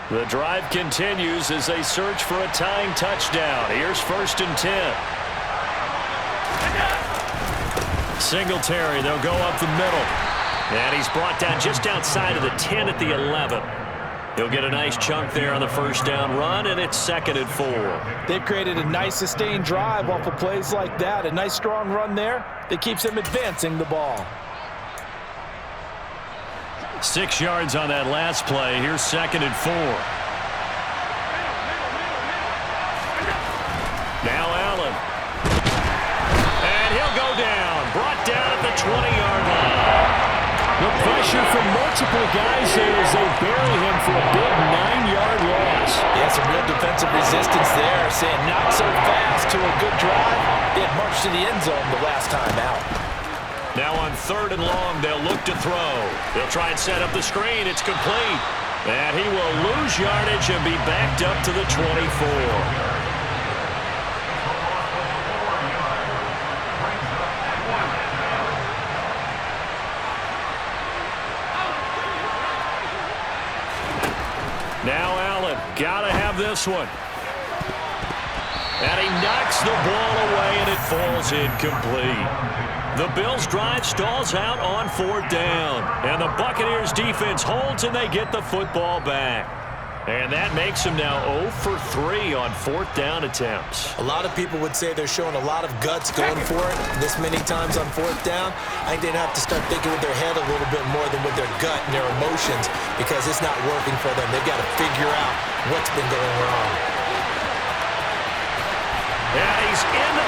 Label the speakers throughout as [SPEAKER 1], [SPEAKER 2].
[SPEAKER 1] The drive continues as they search for a tying touchdown. Here's 1st and 10. Singletary, they'll go up the middle. And he's brought down just outside of the 10 at the 11. He'll get a nice chunk there on the 1st down run, and it's 2nd and 4.
[SPEAKER 2] They've created a nice sustained drive off of plays like that. A nice strong run there that keeps them advancing the ball.
[SPEAKER 1] 6 yards on that last play. Here's 2nd and 4. Now Allen. And he'll go down. Brought down at the 20-yard line.
[SPEAKER 2] The pressure from multiple guys there as they bury him for a big 9-yard loss. Yeah, some real defensive resistance there, saying not so fast to a good drive. They had marched to the end zone the last time out.
[SPEAKER 1] Now on 3rd and long, they'll look to throw. They'll try and set up the screen. It's complete. And he will lose yardage and be backed up to the 24. Now Allen, gotta have this one. And he knocks the ball away, and it falls incomplete. The Bills' drive stalls out on 4th down. And the Buccaneers' defense holds, and they get the football back. And that makes them now 0 for 3 on 4th down attempts.
[SPEAKER 2] A lot of people would say they're showing a lot of guts going for it this many times on 4th down. I think they'd have to start thinking with their head a little bit more than with their gut and their emotions, because it's not working for them. They've got to figure out what's been going wrong.
[SPEAKER 1] And he's in the...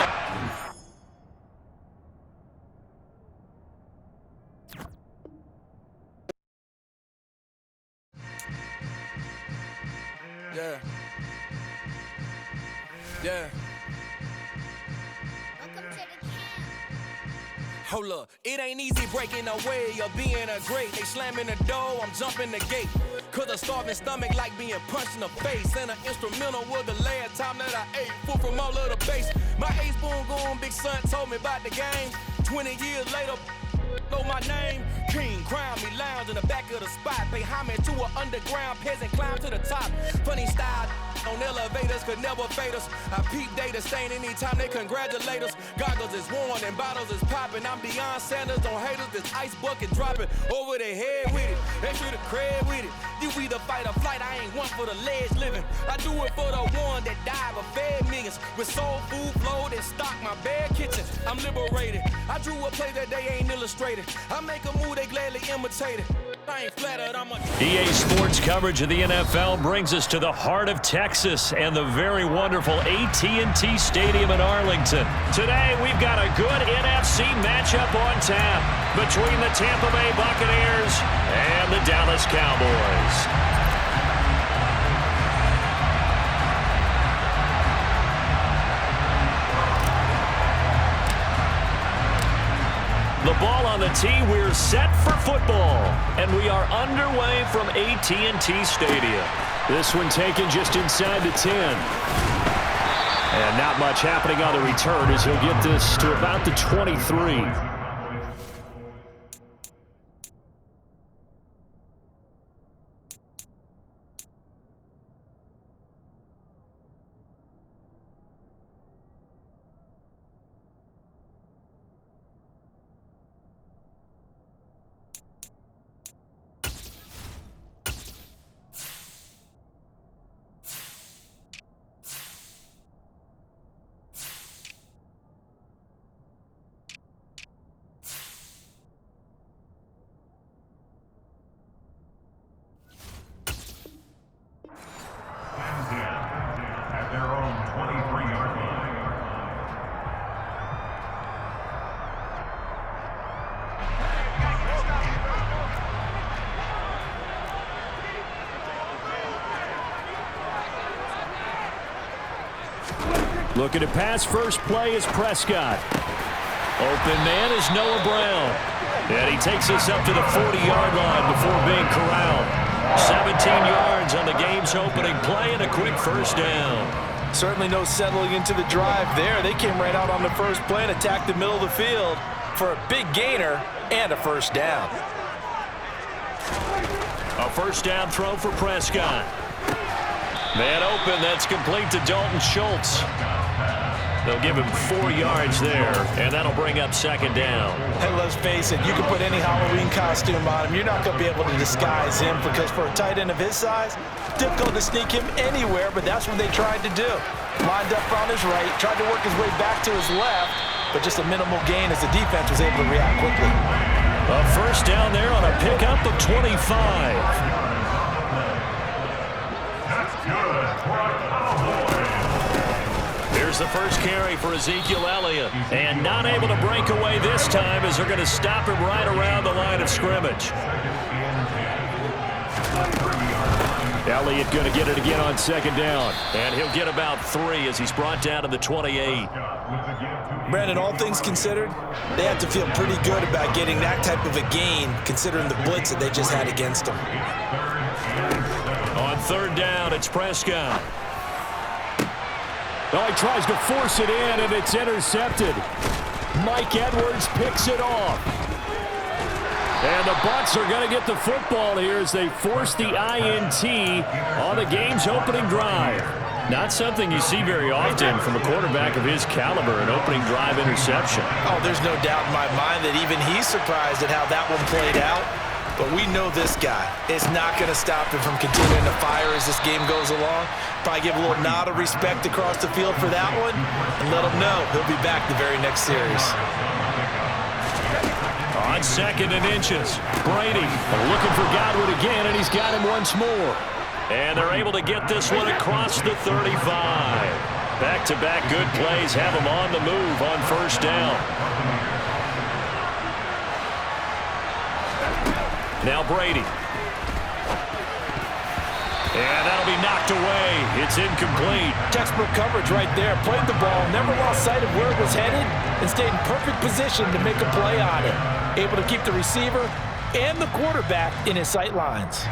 [SPEAKER 3] Yeah. Hold up, it ain't easy breaking away or being a great. They slamming the door, I'm jumping the gate. Cause a starving stomach like being punched in the face. And an instrumental was the last time that I ate food from all of the base. My ace boom goon, big son told me about the game. 20 years later, know my name. King, crown me, lounge in the back of the spot. Pay homage to an underground peasant, climb to the top. Funny style on elevators could never fade us. I peep data stain anytime they congratulate us. Goggles is worn and bottles is popping. I'm Deion Sanders on haters, this ice bucket dropping over their head with it. They should have cred with it. You either fight or flight, I ain't one for the ledge living. I do it for the one that died but fed millions. With soul food flowed and stock my bad kitchen. I'm liberated. I drew a play that they ain't illustrated. I make a move, they gladly imitate it. I ain't flattered, I'm a...
[SPEAKER 1] EA Sports coverage of the NFL brings us to the heart of Texas and the very wonderful AT&T Stadium in Arlington. Today, we've got a good NFC matchup on tap between the Tampa Bay Buccaneers and the Dallas Cowboys. The ball on the tee, we're set for football, and we are underway from AT&T Stadium. This one taken just inside the 10. And not much happening on the return as he'll get this to about the 23. Looking to pass, first play is Prescott. Open man is Noah Brown. And he takes us up to the 40-yard line before being corralled. 17 yards on the game's opening play and a quick first down.
[SPEAKER 2] Certainly no settling into the drive there. They came right out on the first play and attacked the middle of the field for a big gainer and a first down.
[SPEAKER 1] A first down throw for Prescott. Man open, that's complete to Dalton Schultz. They'll give him 4 yards there, and that'll bring up second down.
[SPEAKER 2] And let's face it, you can put any Halloween costume on him. You're not going to be able to disguise him because for a tight end of his size, difficult to sneak him anywhere, but that's what they tried to do. Lined up on his right, tried to work his way back to his left, but just a minimal gain as the defense was able to react quickly.
[SPEAKER 1] A first down there on a pickup of 25. Here's the first carry for Ezekiel Elliott. And not able to break away this time as they're going to stop him right around the line of scrimmage. Elliott going to get it again on second down. And he'll get about 3 as he's brought down to the 28.
[SPEAKER 2] Brandon, all things considered, they have to feel pretty good about getting that type of a gain considering the blitz that they just had against them.
[SPEAKER 1] On third down, it's Prescott. Oh, he tries to force it in, and it's intercepted. Mike Edwards picks it off. And the Bucs are going to get the football here as they force the INT on the game's opening drive. Not something you see very often from a quarterback of his caliber, an opening drive interception.
[SPEAKER 2] Oh, there's no doubt in my mind that even he's surprised at how that one played out. But we know this guy is not going to stop him from continuing to fire as this game goes along. Probably give a little nod of respect across the field for that one and let him know he'll be back the very next series.
[SPEAKER 1] On second and inches, Brady looking for Godwin again, and he's got him once more. And they're able to get this one across the 35. Back-to-back good plays have them on the move on first down. Now Brady. And that'll be knocked away. It's incomplete.
[SPEAKER 2] Textbook coverage right there. Played the ball, never lost sight of where it was headed, and stayed in perfect position to make a play on it. Able to keep the receiver and the quarterback in his sight lines.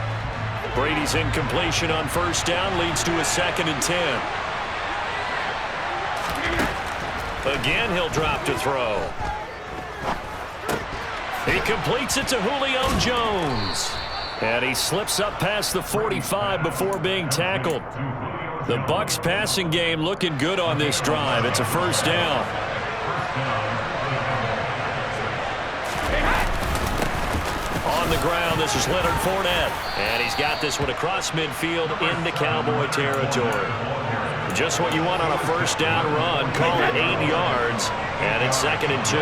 [SPEAKER 1] Brady's incompletion on first down leads to a 2nd and 10. Again, he'll drop to throw. He completes it to Julio Jones. And he slips up past the 45 before being tackled. The Bucs passing game looking good on this drive. It's a first down. On the ground, this is Leonard Fournette. And he's got this one across midfield into Cowboy territory. Just what you want on a first down run. Call it 8 yards. And it's 2nd and 2.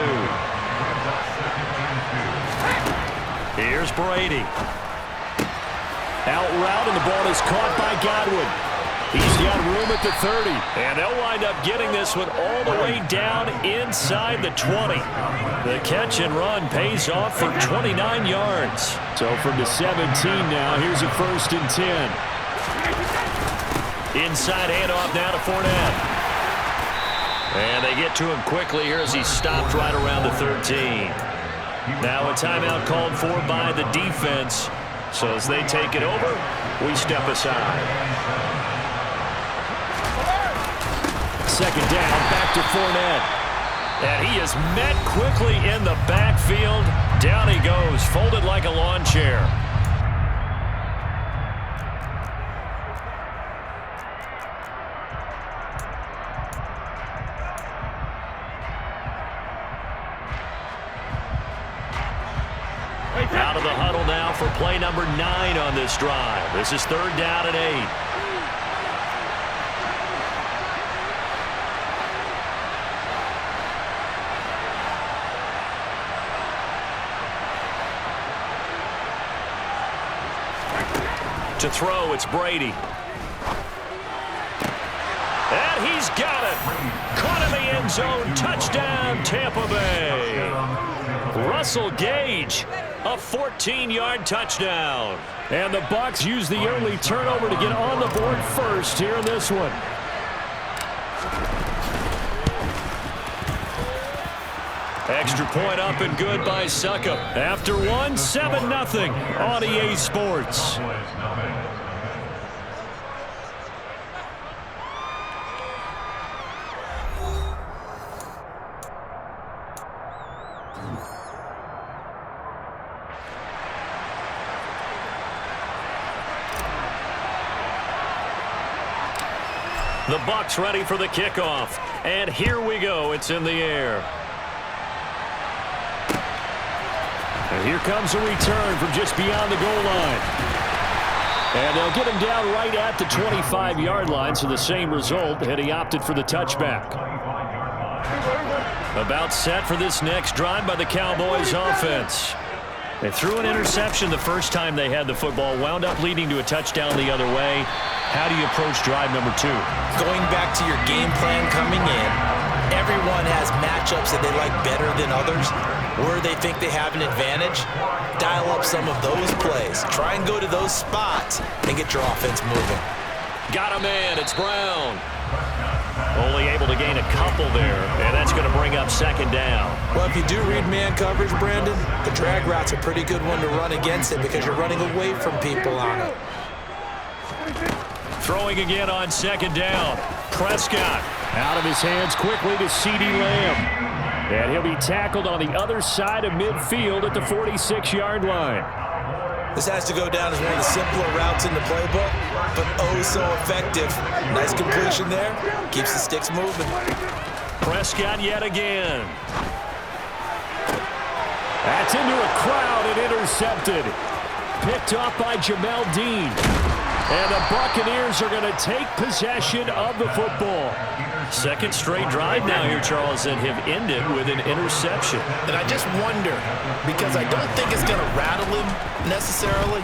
[SPEAKER 1] Here's Brady. Out route, and the ball is caught by Godwin. He's got room at the 30. And they'll wind up getting this one all the way down inside the 20. The catch and run pays off for 29 yards. So from the 17 now, here's a 1st and 10. Inside handoff now to Fournette. And they get to him quickly here as he's stopped right around the 13. Now a timeout called for by the defense. So as they take it over, we step aside. 2nd down, back to Fournette. And he is met quickly in the backfield. Down he goes, folded like a lawn chair. Out of the huddle now for play number 9 on this drive. This is 3rd down and 8. To throw, it's Brady. And he's got it. Caught in the end zone. Touchdown, Tampa Bay. Russell Gage, a 14-yard touchdown. And the Bucs use the early turnover to get on the board first here in this one. Extra point up and good by Suckup. After one, 7-0 on EA Sports. The Bucs ready for the kickoff. And here we go. It's in the air. And here comes a return from just beyond the goal line. And they'll get him down right at the 25-yard line, so the same result, and he opted for the touchback. About set for this next drive by the Cowboys offense. They threw an interception the first time they had the football, wound up leading to a touchdown the other way. How do you approach drive number 2?
[SPEAKER 2] Going back to your game plan coming in, everyone has matchups that they like better than others. Where they think they have an advantage, dial up some of those plays. Try and go to those spots and get your offense moving.
[SPEAKER 1] Got a man. It's Brown. Only able to gain a couple there, and that's going to bring up second down.
[SPEAKER 2] Well, if you do read man coverage, Brandon, the drag route's a pretty good one to run against it because you're running away from people on it.
[SPEAKER 1] Throwing again on second down. Prescott out of his hands quickly to CeeDee Lamb. And he'll be tackled on the other side of midfield at the 46-yard line.
[SPEAKER 2] This has to go down as one of the simpler routes in the playbook, but oh so effective. Nice completion there. Keeps the sticks moving.
[SPEAKER 1] Prescott yet again. That's into a crowd and intercepted. Picked off by Jamel Dean. And the Buccaneers are going to take possession of the football. Second straight drive now here, Charles, that have ended with an interception.
[SPEAKER 4] And I just wonder, because I don't think it's going to rattle him necessarily,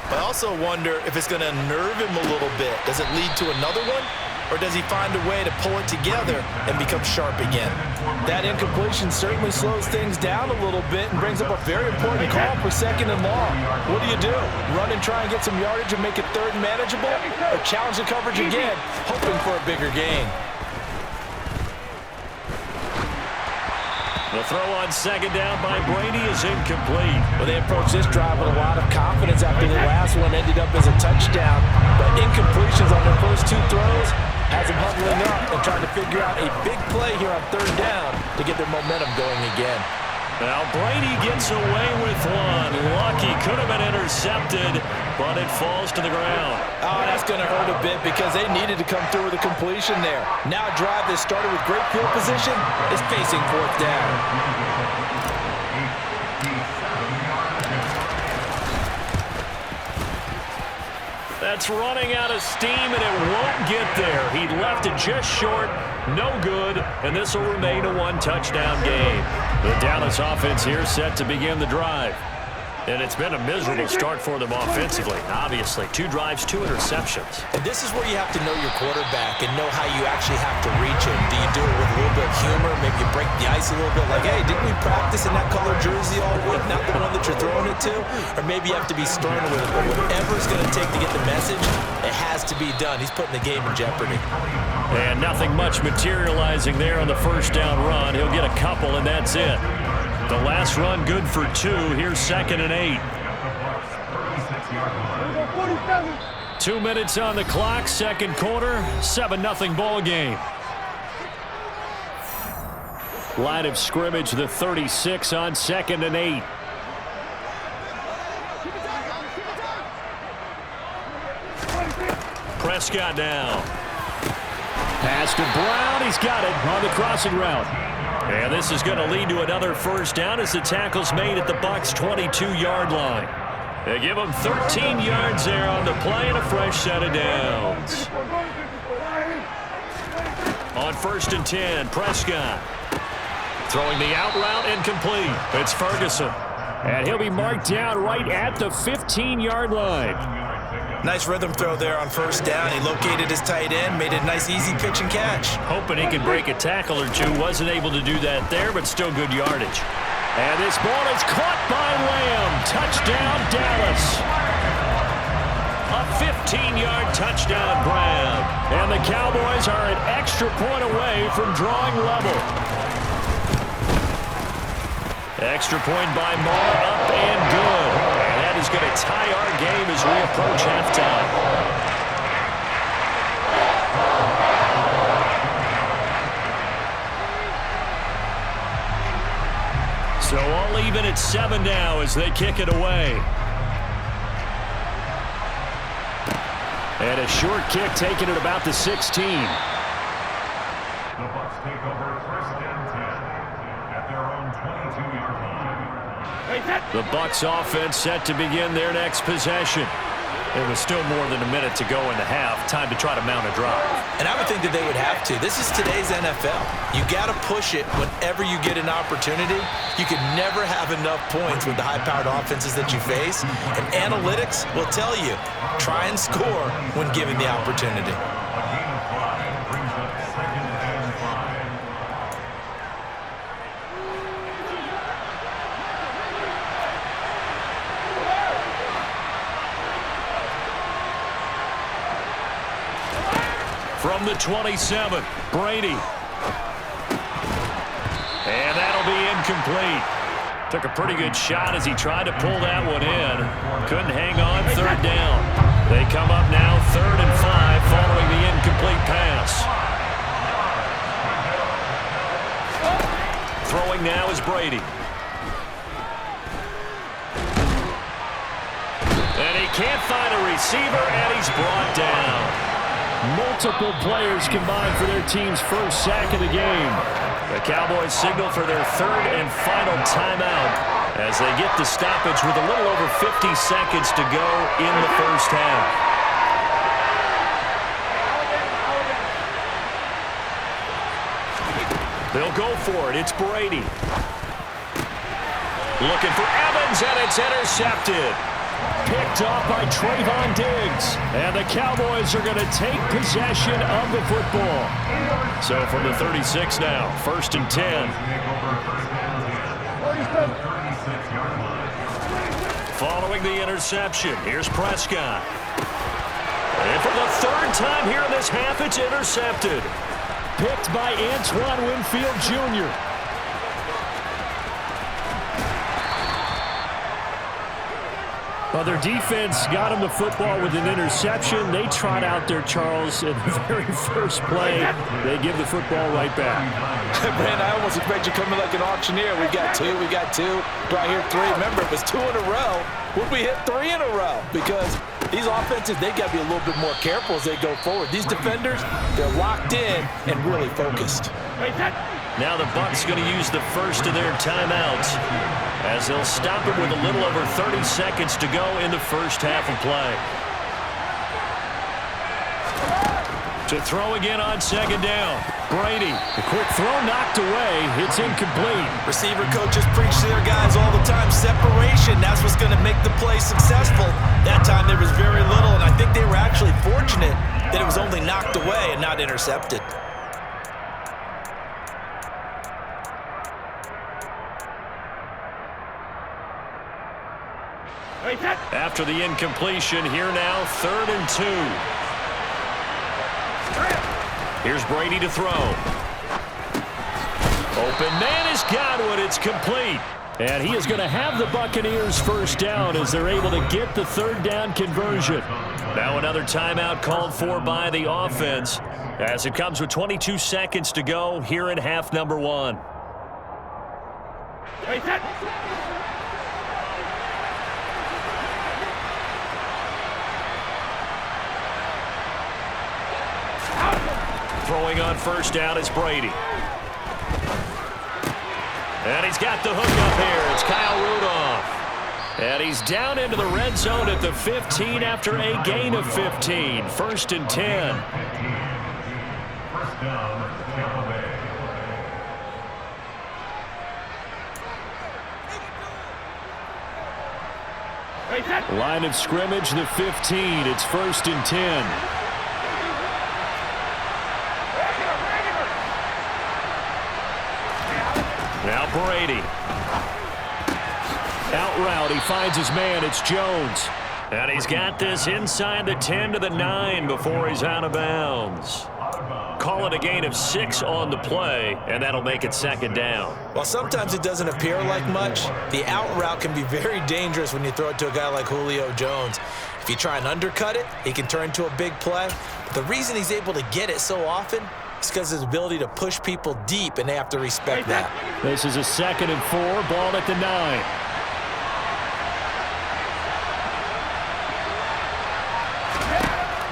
[SPEAKER 4] but I also wonder if it's going to nerve him a little bit. Does it lead to another one? Or does he find a way to pull it together and become sharp again?
[SPEAKER 5] That incompletion certainly slows things down a little bit and brings up a very important call for second and long. What do? Run and try and get some yardage and make it third and manageable? Or challenge the coverage again, hoping for a bigger gain?
[SPEAKER 1] The throw on second down by Brady is incomplete.
[SPEAKER 5] Well, they approached this drive with a lot of confidence after the last one ended up as a touchdown. But incompletions on their first 2 throws has them huddling up and trying to figure out a big play here on third down to get their momentum going again.
[SPEAKER 1] Now Brady gets away with one. Lucky, could have been intercepted, but it falls to the ground.
[SPEAKER 5] Oh, that's going to hurt a bit because they needed to come through with a completion there. Now a drive that started with great field position is facing fourth down.
[SPEAKER 1] That's running out of steam, and it won't get there. He left it just short. No good, and this will remain a 1-touchdown game. The Dallas offense here set to begin the drive. And it's been a miserable start for them offensively, obviously. 2 drives, 2 interceptions.
[SPEAKER 2] And this is where you have to know your quarterback and know how you actually have to reach him. Do you do it with a little bit of humor? Maybe you break the ice a little bit like, hey, didn't we practice in that color jersey all week, not the one that you're throwing it to? Or maybe you have to be stern with it. But whatever it's going to take to get the message, it has to be done. He's putting the game in jeopardy.
[SPEAKER 1] And nothing much materializing there on the first down run. He'll get a couple, and that's it. The last run good for 2. Here's second and 8. 2 minutes on the clock, second quarter, 7-0 ball game. Line of scrimmage, the 36 on second and 8. Prescott now. Pass to Brown. He's got it on the crossing route. And this is going to lead to another first down as the tackle's made at the Bucs' 22-yard line. They give him 13 yards there on the play and a fresh set of downs. On first and 10, Prescott. Throwing the out route, incomplete. It's Ferguson. And he'll be marked down right at the 15-yard line.
[SPEAKER 2] Nice rhythm throw there on first down. He located his tight end, made a nice easy pitch and catch.
[SPEAKER 1] Hoping he could break a tackle or two. Wasn't able to do that there, but still good yardage. And this ball is caught by Lamb. Touchdown, Dallas. A 15-yard touchdown grab. And the Cowboys are an extra point away from drawing level. Extra point by Marr, up and good. And that is going to tie our game as we approach halftime. So all even at 7 now as they kick it away. And a short kick taken at about the 16.
[SPEAKER 6] The Bucs take over first and 10 at their own 22-yard line.
[SPEAKER 1] The Bucs offense set to begin their next possession. It was still more than a minute to go in the half. Time to try to mount a drive.
[SPEAKER 2] And I would think that they would have to. This is today's NFL. You got to push it whenever you get an opportunity. You can never have enough points with the high-powered offenses that you face. And analytics will tell you, try and score when given the opportunity.
[SPEAKER 6] A gain of 5 brings up second and 5.
[SPEAKER 1] From the 27, Brady. And that'll be incomplete. Took a pretty good shot as he tried to pull that one in. Couldn't hang on, third down. They come up now, 3rd and 5, following the incomplete pass. Throwing now is Brady. And he can't find a receiver, and he's brought down. Multiple players combined for their team's first sack of the game. The Cowboys signal for their 3rd and final timeout as they get the stoppage with a little over 50 seconds to go in the first half. They'll go for it. It's Brady. Looking for Evans, and it's intercepted. Picked off by Trayvon Diggs. And the Cowboys are going to take possession of the football. So from the 36 now, 1st and 10. Following the interception, here's Prescott. And for the 3rd time here in this half, it's intercepted. Picked by Antoine Winfield Jr. Well, their defense got him the football with an interception. They trot out there, Charles, in the very first play. They give the football right back.
[SPEAKER 5] Man, I almost expect you coming like an auctioneer. We got two. Do I hear 3? Remember, it was 2 in a row. Would we hit 3 in a row? Because these offenses, they got to be a little bit more careful as they go forward. These defenders, they're locked in and really focused.
[SPEAKER 1] Now the Bucs going to use the first of their timeouts as they'll stop it with a little over 30 seconds to go in the first half of play. To throw again on 2nd down. Brady, the quick throw knocked away. It's incomplete.
[SPEAKER 2] Receiver coaches preach to their guys all the time. Separation, that's what's going to make the play successful. That time there was very little, and I think they were actually fortunate that it was only knocked away and not intercepted.
[SPEAKER 1] After the incompletion, here now, 3rd and 2. Here's Brady to throw. Open man is Godwin. It's complete. And he is going to have the Buccaneers first down as they're able to get the 3rd down conversion. Now another timeout called for by the offense as it comes with 22 seconds to go here in half number 1. Throwing on 1st down is Brady. And he's got the hook up here. It's Kyle Rudolph. And he's down into the red zone at the 15 after a gain of 15. 1st and 10.
[SPEAKER 6] First down, Tampa Bay.
[SPEAKER 1] Line of scrimmage, the 15. It's 1st and 10. Now Brady. Out route, he finds his man. It's Jones. And he's got this inside the 10 to the 9 before he's out of bounds. Call it a gain of 6 on the play, and that'll make it 2nd down.
[SPEAKER 2] While sometimes it doesn't appear like much, the out route can be very dangerous when you throw it to a guy like Julio Jones. If you try and undercut it, he can turn into a big play. But the reason he's able to get it so often is because of his ability to push people deep, and they have to respect that.
[SPEAKER 1] This is a 2nd and 4, ball at the 9.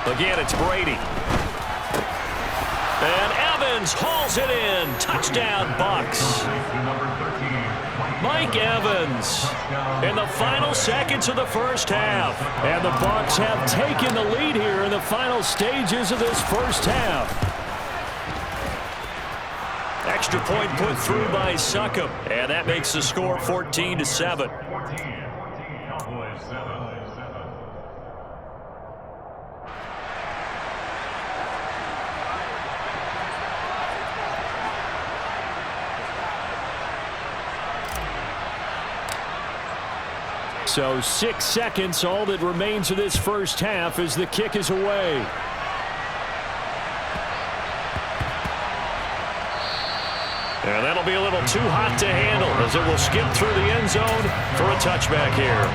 [SPEAKER 1] Again, it's Brady. And Evans hauls it in. Touchdown, Bucs. Mike Evans in the final seconds of the first half. And the Bucs have taken the lead here in the final stages of this first half. Extra point put through by Succop. And that makes the score 14-7. So 6 seconds, all that remains of this first half as the kick is away. And that'll be a little too hot to handle as it will skip through the end zone for a touchback here.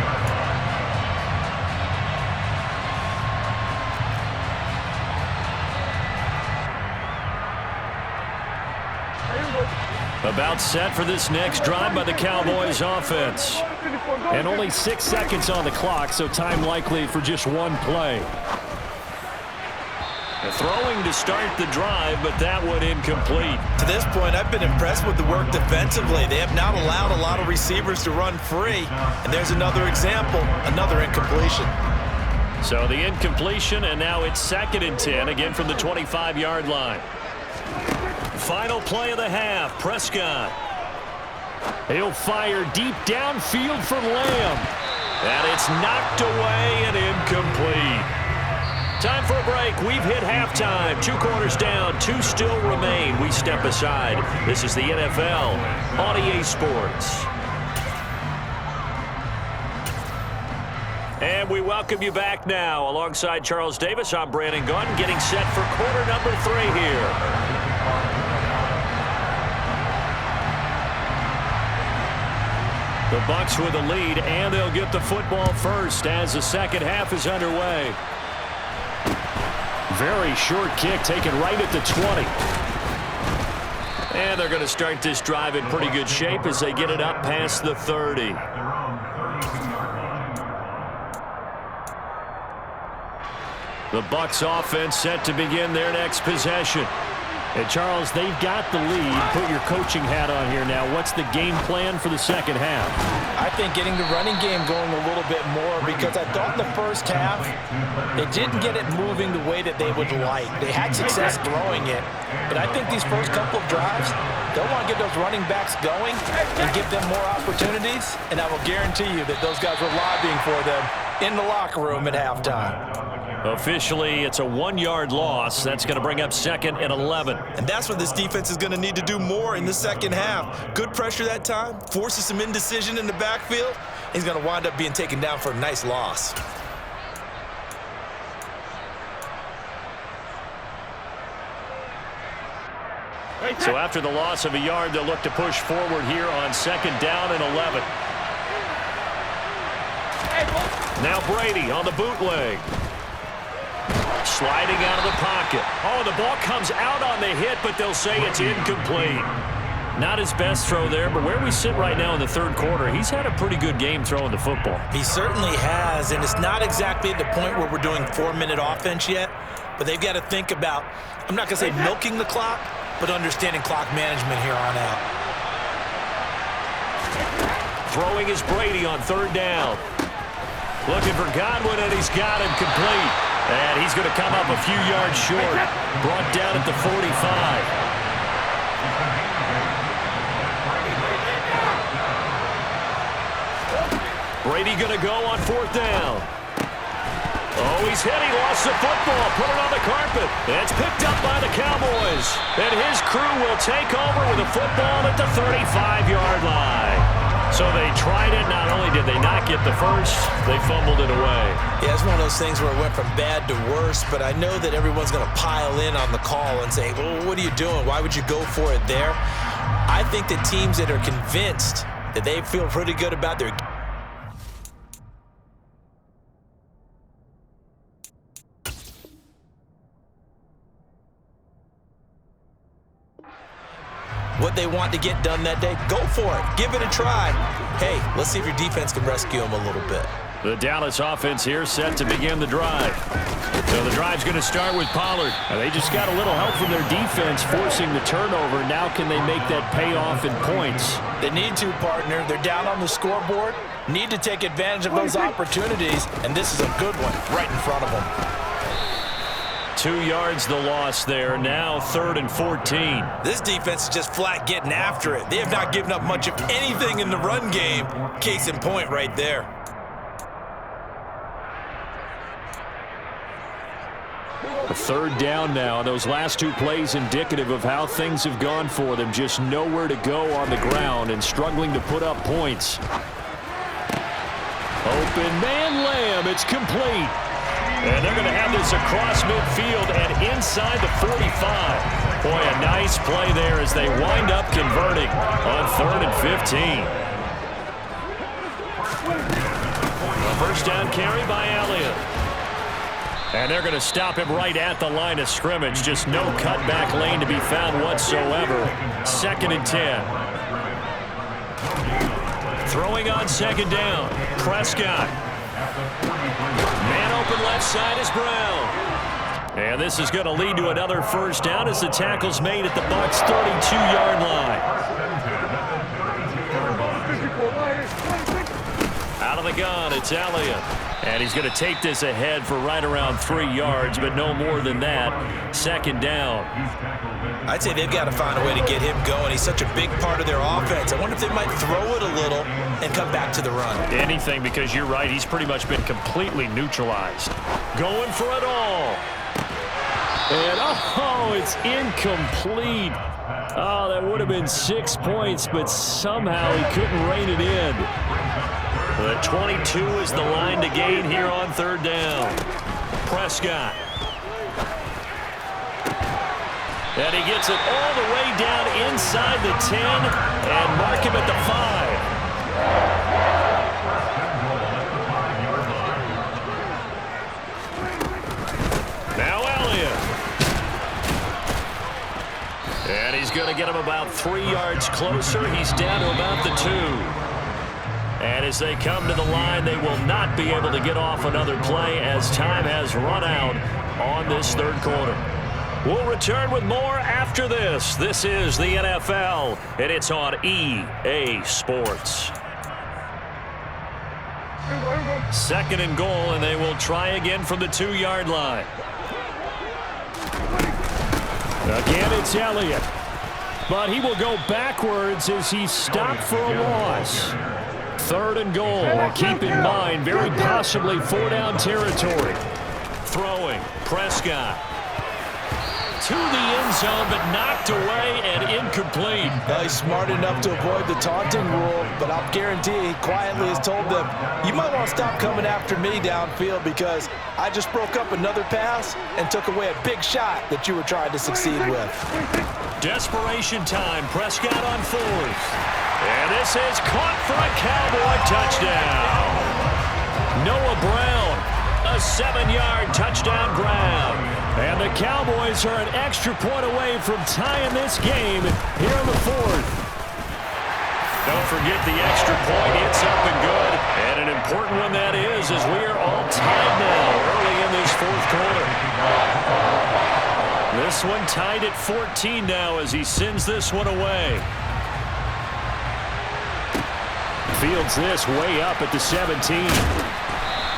[SPEAKER 1] About set for this next drive by the Cowboys offense. And only 6 seconds on the clock, so time likely for just one play. Throwing to start the drive, but that one incomplete.
[SPEAKER 4] To this point, I've been impressed with the work defensively. They have not allowed a lot of receivers to run free. And there's another example, another incompletion.
[SPEAKER 1] So the incompletion, and now it's 2nd and 10, again from the 25-yard line. Final play of the half, Prescott. He'll fire deep downfield for Lamb. And it's knocked away and incomplete. Time for a break. We've hit halftime. 2 quarters down, 2 still remain. We step aside. This is the NFL on EA Sports. And we welcome you back now. Alongside Charles Davis, I'm Brandon Gunn, getting set for quarter number 3 here. The Bucs with a lead, and they'll get the football first as the second half is underway. Very short kick taken right at the 20. And they're going to start this drive in pretty good shape as they get it up past the 30. The Bucs offense set to begin their next possession. And Charles, they've got the lead. Put your coaching hat on here now. What's the game plan for the second half?
[SPEAKER 5] I think getting the running game going a little bit more, because I thought in the first half they didn't get it moving the way that they would like. They had success throwing it, but I think these first couple of drives, they'll want to get those running backs going and give them more opportunities, and I will guarantee you that those guys were lobbying for them in the locker room at halftime.
[SPEAKER 1] Officially, it's a 1-yard loss. That's going to bring up 2nd and 11.
[SPEAKER 4] And that's what this defense is going to need to do more in the second half. Good pressure that time, forces some indecision in the backfield. He's going to wind up being taken down for a nice loss.
[SPEAKER 1] So after the loss of a yard, they'll look to push forward here on 2nd down and 11. Now Brady on the bootleg. Sliding out of the pocket. Oh, the ball comes out on the hit, but they'll say it's incomplete. Not his best throw there, but where we sit right now in the 3rd quarter, he's had a pretty good game throwing the football.
[SPEAKER 2] He certainly has, and it's not exactly at the point where we're doing 4-minute offense yet, but they've got to think about, I'm not going to say milking the clock, but understanding clock management here on out.
[SPEAKER 1] Throwing is Brady on 3rd down. Looking for Godwin, and he's got him complete. And he's going to come up a few yards short. Brought down at the 45. Brady going to go on 4th down. Oh, he's hit. He lost the football. Put it on the carpet. And it's picked up by the Cowboys. And his crew will take over with a football at the 35-yard line. So they tried it. Not only did they not get the first, they fumbled it away.
[SPEAKER 2] Yeah, it's one of those things where it went from bad to worse, but I know that everyone's going to pile in on the call and say, well, what are you doing? Why would you go for it there? I think the teams that are convinced that they feel pretty good about their what they want to get done that day, go for it. Give it a try. Hey, let's see if your defense can rescue them a little bit.
[SPEAKER 1] The Dallas offense here set to begin the drive. So the drive's going to start with Pollard. They just got a little help from their defense forcing the turnover. Now can they make that pay off in points?
[SPEAKER 5] They need to, partner. They're down on the scoreboard. Need to take advantage of those opportunities, and this is a good one right in front of them.
[SPEAKER 1] 2 yards the loss there. Now 3rd and 14.
[SPEAKER 4] This defense is just flat getting after it. They have not given up much of anything in the run game. Case in point right there.
[SPEAKER 1] A 3rd down now. Those last 2 plays indicative of how things have gone for them. Just nowhere to go on the ground and struggling to put up points. Open man Lamb. It's complete. And they're going to have this across midfield and inside the 45. Boy, a nice play there as they wind up converting on 3rd and 15. A first down carry by Elliott. And they're going to stop him right at the line of scrimmage. Just no cutback lane to be found whatsoever. 2nd and 10. Throwing on 2nd down. Prescott. Man open left side is Brown. And this is going to lead to another first down as the tackle's made at the Bucs' 32-yard line. Out of the gun, it's Elliott. And he's going to take this ahead for right around 3 yards, but no more than that. 2nd down.
[SPEAKER 4] I'd say they've got to find a way to get him going. He's such a big part of their offense. I wonder if they might throw it a little and come back to the run.
[SPEAKER 1] Anything, because you're right. He's pretty much been completely neutralized. Going for it all. And, oh, it's incomplete. Oh, that would have been 6 points, but somehow he couldn't rein it in. The 22 is the line to gain here on 3rd down. Prescott. And he gets it all the way down inside the 10 and mark him at the 5. Now Elliott. And he's going to get him about 3 yards closer. He's down to about the 2. And as they come to the line, they will not be able to get off another play as time has run out on this 3rd quarter. We'll return with more after this. This is the NFL, and it's on EA Sports. 2nd and goal, and they will try again from the 2-yard line. Again, it's Elliott. But he will go backwards as he's stopped for a loss. 3rd and goal. Keep in mind, very possibly 4-down territory. Throwing, Prescott. To the end zone, but knocked away and incomplete.
[SPEAKER 5] He's smart enough to avoid the taunting rule, but I'll guarantee he quietly has told them, you might want to stop coming after me downfield because I just broke up another pass and took away a big shot that you were trying to succeed with.
[SPEAKER 1] Desperation time. Prescott on 4th. And this is caught for a Cowboy touchdown. Noah Brown, a 7-yard touchdown grab. And the Cowboys are an extra point away from tying this game here in the 4th. Don't forget the extra point. It's up and good. And an important one that is, as we are all tied now early in this 4th quarter. This one tied at 14 now as he sends this one away. Fields this way up at the 17.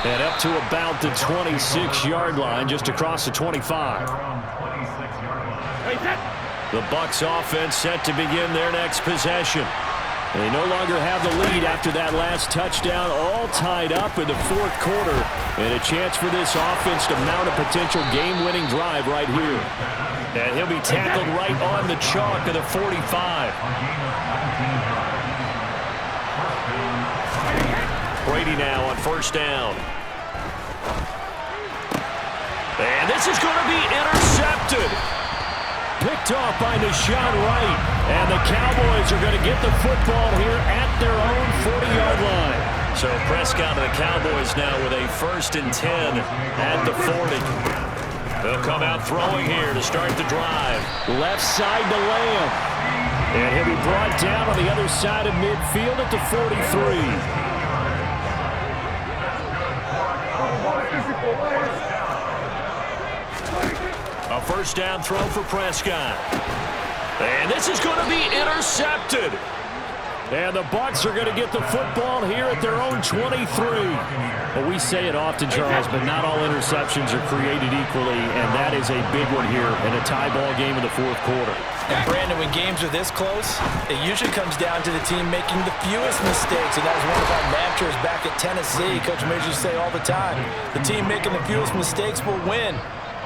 [SPEAKER 1] And up to about the 26-yard line, just across the 25. The Bucs offense set to begin their next possession. They no longer have the lead after that last touchdown, all tied up in the 4th quarter. And a chance for this offense to mount a potential game-winning drive right here. And he'll be tackled right on the chalk of the 45. Brady now on 1st down. And this is going to be intercepted. Picked off by Deshaun Wright. And the Cowboys are going to get the football here at their own 40-yard line. So Prescott and the Cowboys now with a 1st and 10 at the 40. They'll come out throwing here to start the drive. Left side to Lamb. And he'll be brought down on the other side of midfield at the 43. first down throw for Prescott. And this is going to be intercepted. And the Bucs are going to get the football here at their own 23.
[SPEAKER 7] Well, we say it often, Charles, but not all interceptions are created equally, and that is a big one here in a tie ball game in the fourth quarter.
[SPEAKER 5] And Brandon, when games are this close, it usually comes down to the team making the fewest mistakes, and that was one of our mantras back at Tennessee. Coach Major used to say all the time, the team making the fewest mistakes will win.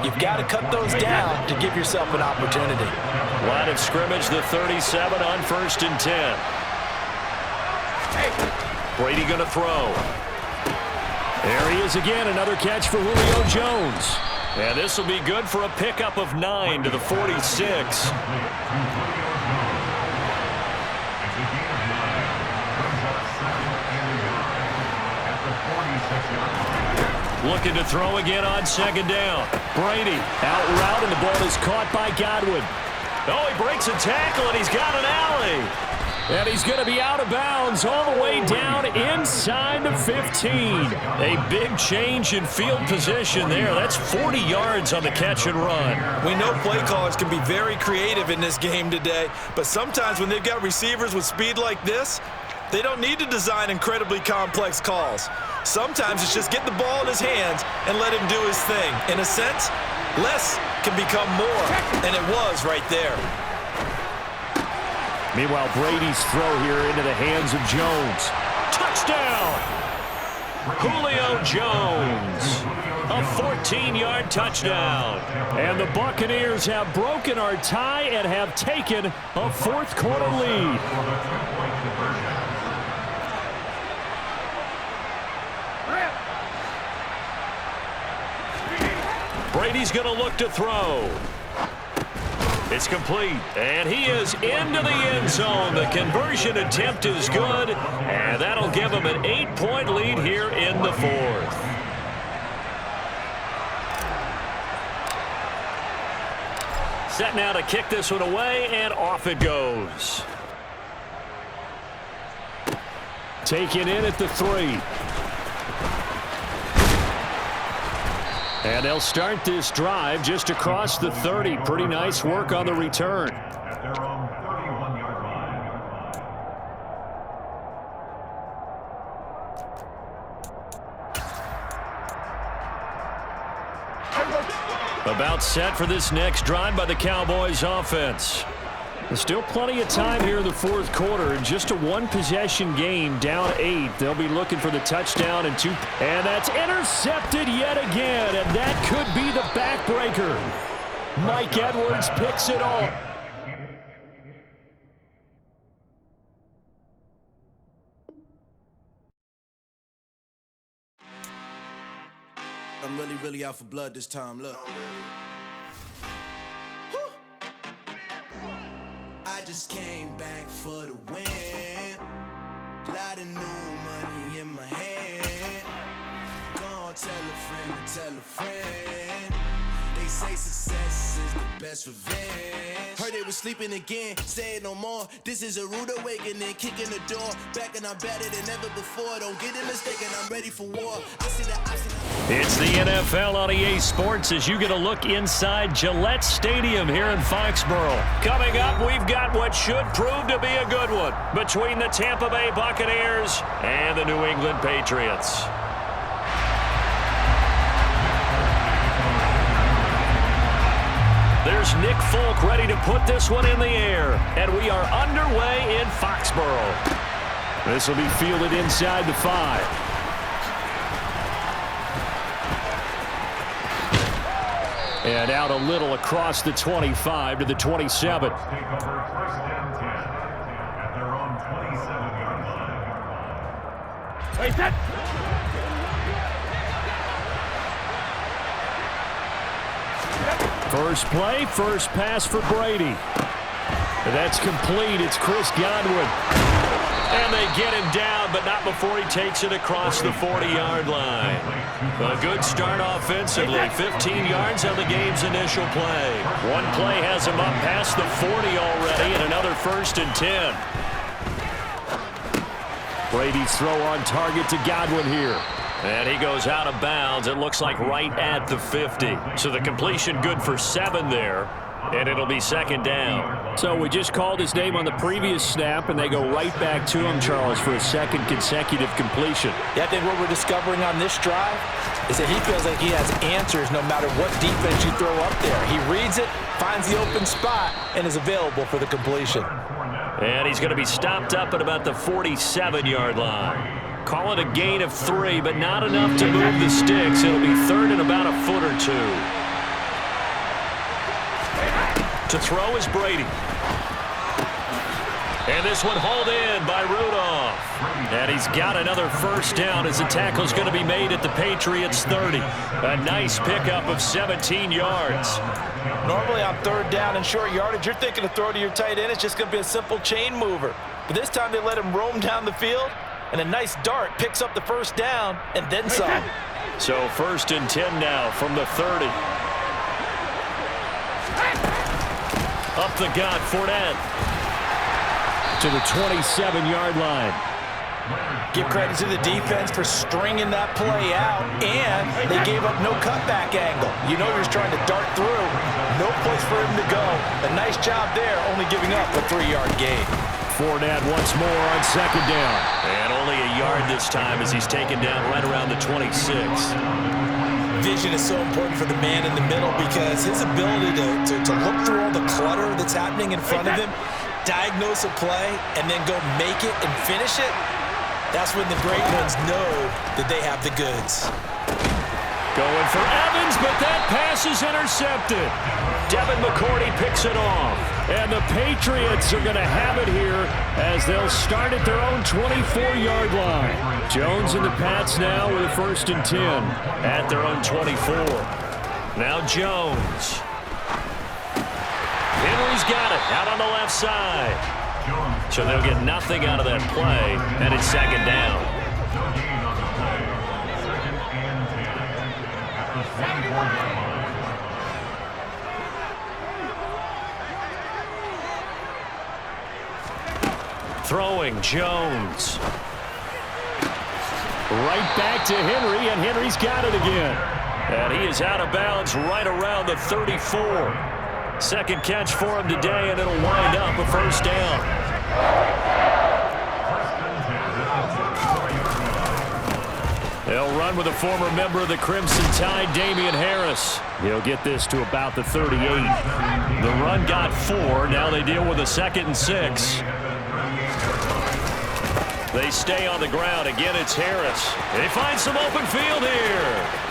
[SPEAKER 5] You've got to cut those down to give yourself an opportunity.
[SPEAKER 1] Line of scrimmage, the 37 on 1st and 10. Brady going to throw. There he is again, another catch for Julio Jones. And this will be good for a pickup of 9 to the 46. Looking to throw again on 2nd down. Brady out route, and the ball is caught by Godwin. Oh, he breaks a tackle, and he's got an alley. And he's going to be out of bounds all the way down inside the 15. A big change in field position there. That's 40 yards on the catch and run.
[SPEAKER 4] We know play callers can be very creative in this game today, but sometimes when they've got receivers with speed like this, they don't need to design incredibly complex calls. Sometimes it's just get the ball in his hands and let him do his thing. In a sense, less can become more, and it was right there.
[SPEAKER 7] Meanwhile, Brady's throw here into the hands of Jones.
[SPEAKER 1] Touchdown! Julio Jones. A 14-yard touchdown.
[SPEAKER 7] And the Buccaneers have broken our tie and have taken a fourth quarter lead.
[SPEAKER 1] Brady's going to look to throw. It's complete, and he is into the end zone. The conversion attempt is good, and that'll give him an 8-point lead here in the fourth. Set now to kick this one away, and off it goes.
[SPEAKER 7] Taken in at the 3. And they'll start this drive just across the 30. Pretty nice work on the return.
[SPEAKER 6] At their own 31-yard line.
[SPEAKER 1] About set for this next drive by the Cowboys offense.
[SPEAKER 7] There's still plenty of time here in the fourth quarter. In just a one-possession game, down 8. They'll be looking for the touchdown and 2. And that's intercepted yet again, and that could be the backbreaker. Mike Edwards picks it off.
[SPEAKER 3] I'm really out for blood this time, look. I just came back for the win. Lot of new money in my hand. Gonna tell a friend to tell a friend. They say success is the best revenge. Heard they was sleeping again, say it no more. This is a rude awakening, kicking the door. Back and I'm better than ever before. Don't get it mistaken, I'm ready for war. I see the
[SPEAKER 1] It's the NFL on EA Sports as you get a look inside Gillette Stadium here in Foxborough. Coming up, we've got what should prove to be a good one between the Tampa Bay Buccaneers and the New England Patriots. There's Nick Folk ready to put this one in the air, and we are underway in Foxborough.
[SPEAKER 7] This will be fielded inside the 5. And out a little across the 25 to the 27.
[SPEAKER 6] Take over 1st and 10 at their own 27-yard line.
[SPEAKER 7] Wait, that. First play, first pass for Brady. That's complete. It's Chris Godwin.
[SPEAKER 1] And they get him down, but not before he takes it across the 40-yard line. A good start offensively. 15 yards on the game's initial play. One play has him up past the 40 already, and another 1st and 10.
[SPEAKER 7] Brady's throw on target to Godwin here.
[SPEAKER 1] And he goes out of bounds. It looks like right at the 50. So the completion good for 7 there. And it'll be second down.
[SPEAKER 7] So we just called his name on the previous snap, and they go right back to him, Charles, for a second consecutive completion.
[SPEAKER 5] Yeah, I think what we're discovering on this drive is that he feels like he has answers no matter what defense you throw up there. He reads it, finds the open spot, and is available for the completion.
[SPEAKER 1] And he's going to be stopped up at about the 47-yard line. Call it a gain of 3, but not enough to move the sticks. It'll be third and about a foot or 2. To throw is Brady. And this one hauled in by Rudolph. And he's got another first down as the tackle's going to be made at the Patriots' 30. A nice pickup of 17 yards.
[SPEAKER 5] Normally on third down and short yardage, you're thinking to throw to your tight end. It's just going to be a simple chain mover. But this time they let him roam down the field, and a nice dart picks up the first down and then some.
[SPEAKER 1] So first and 10 now from the 30. Up the gut, Fournette.
[SPEAKER 7] To the 27-yard line.
[SPEAKER 5] Give credit to the defense for stringing that play out, and they gave up no cutback angle. You know you're just trying to dart through. No place for him to go. A nice job there, only giving up a 3-yard gain.
[SPEAKER 7] Fournette once more on second down.
[SPEAKER 1] And only a yard this time as he's taken down right around the 26.
[SPEAKER 2] Vision is so important for the man in the middle because his ability to look through all the clutter that's happening in front of him, diagnose a play, and then go make it and finish it, that's when the great ones know that they have the goods.
[SPEAKER 1] Going for Evans, but that pass is intercepted. Devin McCourty picks it off.
[SPEAKER 7] And the Patriots are going to have it here as they'll start at their own 24-yard line. Jones and the Pats now with a first and 10.
[SPEAKER 1] At their own 24. Now Jones. Henry's got it out on the left side. So they'll get nothing out of that play, and it's second down. Throwing Jones.
[SPEAKER 7] Right back to Henry, and Henry's got it again.
[SPEAKER 1] And he is out of bounds right around the 34. Second catch for him today, and it'll wind up a first down. They'll run with a former member of the Crimson Tide, Damian Harris. He'll get this to about the 38. The run got 4. Now they deal with a 2nd and 6. They stay on the ground. Again, it's Harris. They find some open field here.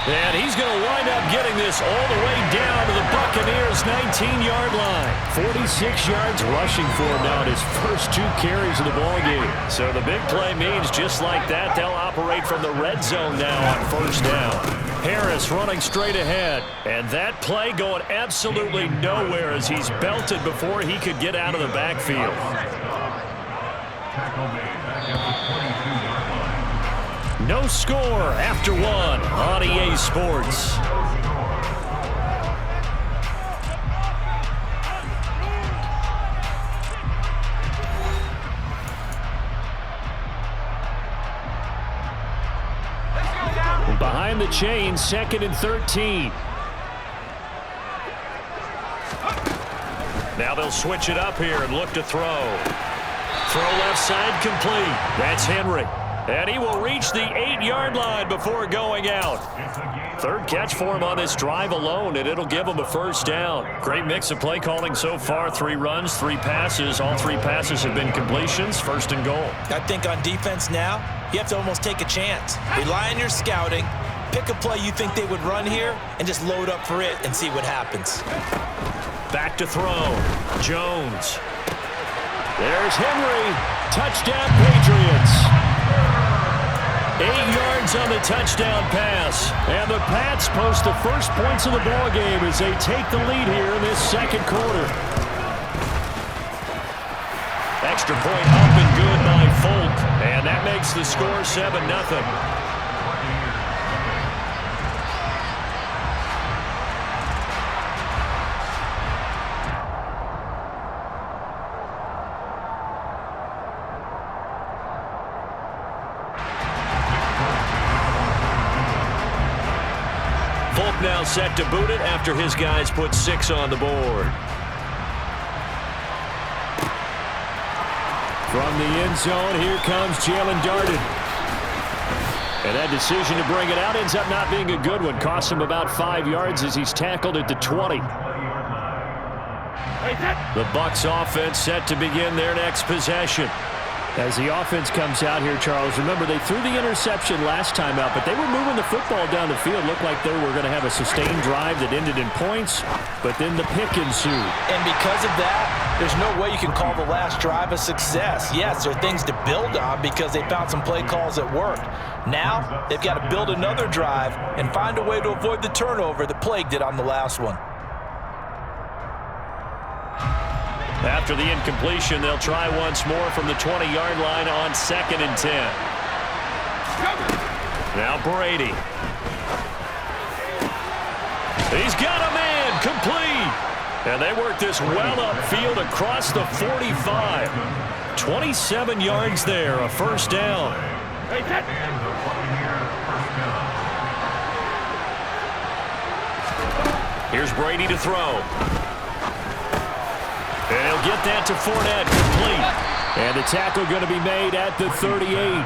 [SPEAKER 1] And he's going to wind up getting this all the way down to the Buccaneers' 19-yard line. 46 yards rushing for him now at his first 2 carries of the ballgame. So the big play means just like that, they'll operate from the red zone now on first down. Harris running straight ahead. And that play going absolutely nowhere as he's belted before he could get out of the backfield. No score after 1 on EA Sports. Behind the chain, 2nd and 13. Now they'll switch it up here and look to throw. Throw left side complete. That's Henry. And he will reach the 8-yard line before going out. 3rd catch for him on this drive alone, and it'll give him a first down. Great mix of play calling so far. 3 runs, 3 passes. All 3 passes have been completions. 1st and goal.
[SPEAKER 2] I think on defense now, you have to almost take a chance. Rely on your scouting. Pick a play you think they would run here and just load up for it and see what happens.
[SPEAKER 1] Back to throw. Jones.
[SPEAKER 7] There's Henry. Touchdown, Patriots. 8 yards on the touchdown pass. And the Pats post the first points of the ballgame as they take the lead here in this 2nd quarter.
[SPEAKER 1] Extra point up and good by Folk. And that makes the score 7-0. all set to boot it after his guys put 6 on the board.
[SPEAKER 7] From the end zone, here comes Jalen Darden. And that decision to bring it out ends up not being a good one. Costs him about 5 yards as he's tackled at the 20. The Bucs offense set to begin their next possession. As the offense comes out here, Charles, remember they threw the interception last time out, but they were moving the football down the field. Looked like they were going to have a sustained drive that ended in points, but then the pick ensued.
[SPEAKER 5] And because of that, there's no way you can call the last drive a success. Yes, there are things to build on because they found some play calls that worked. Now, they've got to build another drive and find a way to avoid the turnover that plagued it on the last one.
[SPEAKER 1] After the incompletion, they'll try once more from the 20-yard line on 2nd and 10. Now Brady. He's got a man complete. And they work this well upfield across the 45. 27 yards there, a first down. Here's Brady to throw. And he'll get that to Fournette, complete. And the tackle going to be made at the 38.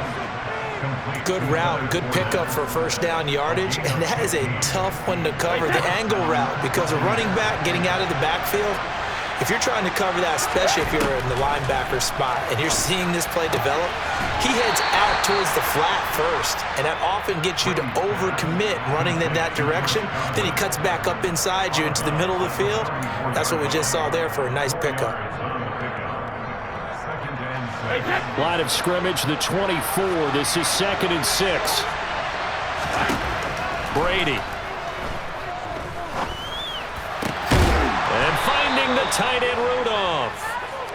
[SPEAKER 2] Good route, good pickup for first down yardage, and that is a tough one to cover, the angle route, because a running back getting out of the backfield, if you're trying to cover that, especially if you're in the linebacker spot and you're seeing this play develop, he heads out towards the flat first, and that often gets you to overcommit running in that direction. Then he cuts back up inside you into the middle of the field. That's what we just saw there for a nice pickup.
[SPEAKER 7] Line of scrimmage, the 24. This is 2nd and 6.
[SPEAKER 1] Brady. And finding the tight end Rudolph.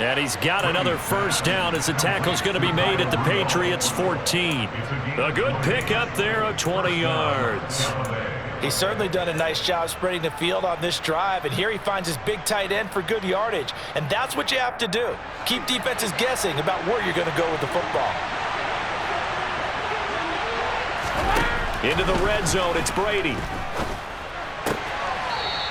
[SPEAKER 1] And he's got another first down as the tackle's going to be made at the Patriots' 14. A good pickup there of 20 yards.
[SPEAKER 5] He's certainly done a nice job spreading the field on this drive, and here he finds his big tight end for good yardage. And that's what you have to do. Keep defenses guessing about where you're going to go with the football.
[SPEAKER 1] Into the red zone, it's Brady.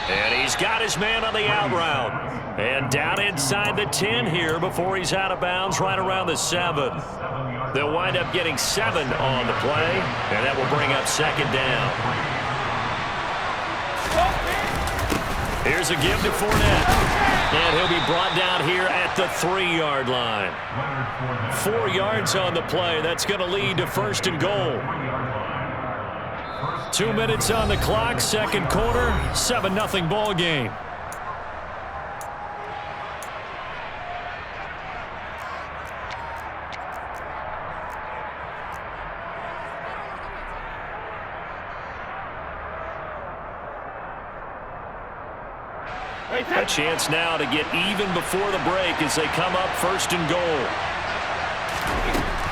[SPEAKER 1] And he's got his man on the out route. And down inside the 10 here before he's out of bounds right around the 7. They'll wind up getting 7 on the play, and that will bring up 2nd down. Here's a give to Fournette. And he'll be brought down here at the 3-yard line. 4 yards on the play. That's going to lead to 1st and goal. 2 minutes on the clock, 2nd quarter, 7-0 ball game. A chance now to get even before the break as they come up 1st and goal.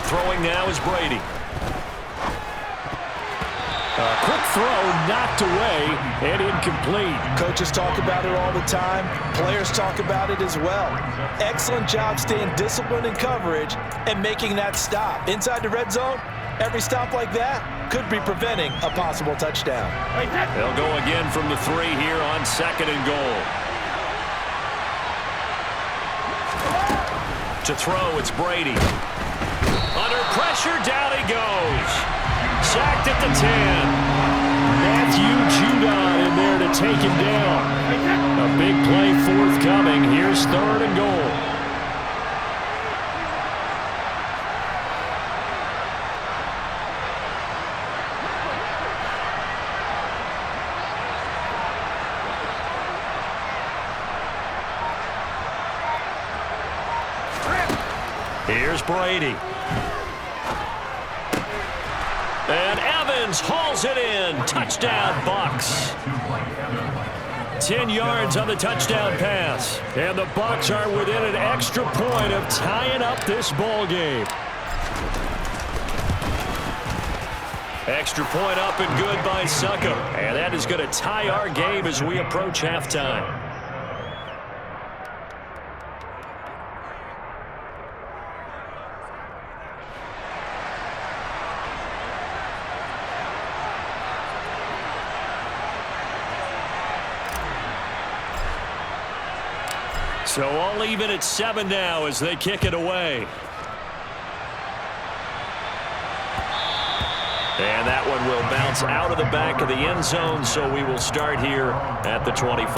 [SPEAKER 1] Throwing now is Brady.
[SPEAKER 7] Quick throw, knocked away, and incomplete.
[SPEAKER 5] Coaches talk about it all the time. Players talk about it as well. Excellent job staying disciplined in coverage and making that stop. Inside the red zone, every stop like that could be preventing a possible touchdown.
[SPEAKER 1] They'll go again from the 3 here on 2nd and goal. To throw, it's Brady. Under pressure, down he goes. Sacked at the 10.
[SPEAKER 7] Matthew Judon in there to take him down. A big play forthcoming. Here's 3rd and goal.
[SPEAKER 1] Here's Brady. And Evans hauls it in. Touchdown, Bucs. 10 yards on the touchdown pass. And the Bucs are within an extra point of tying up this ball game. Extra point up and good by Succo. And that is going to tie our game as we approach halftime. So all even at 7 now as they kick it away. And that one will bounce out of the back of the end zone, so we will start here at the 25.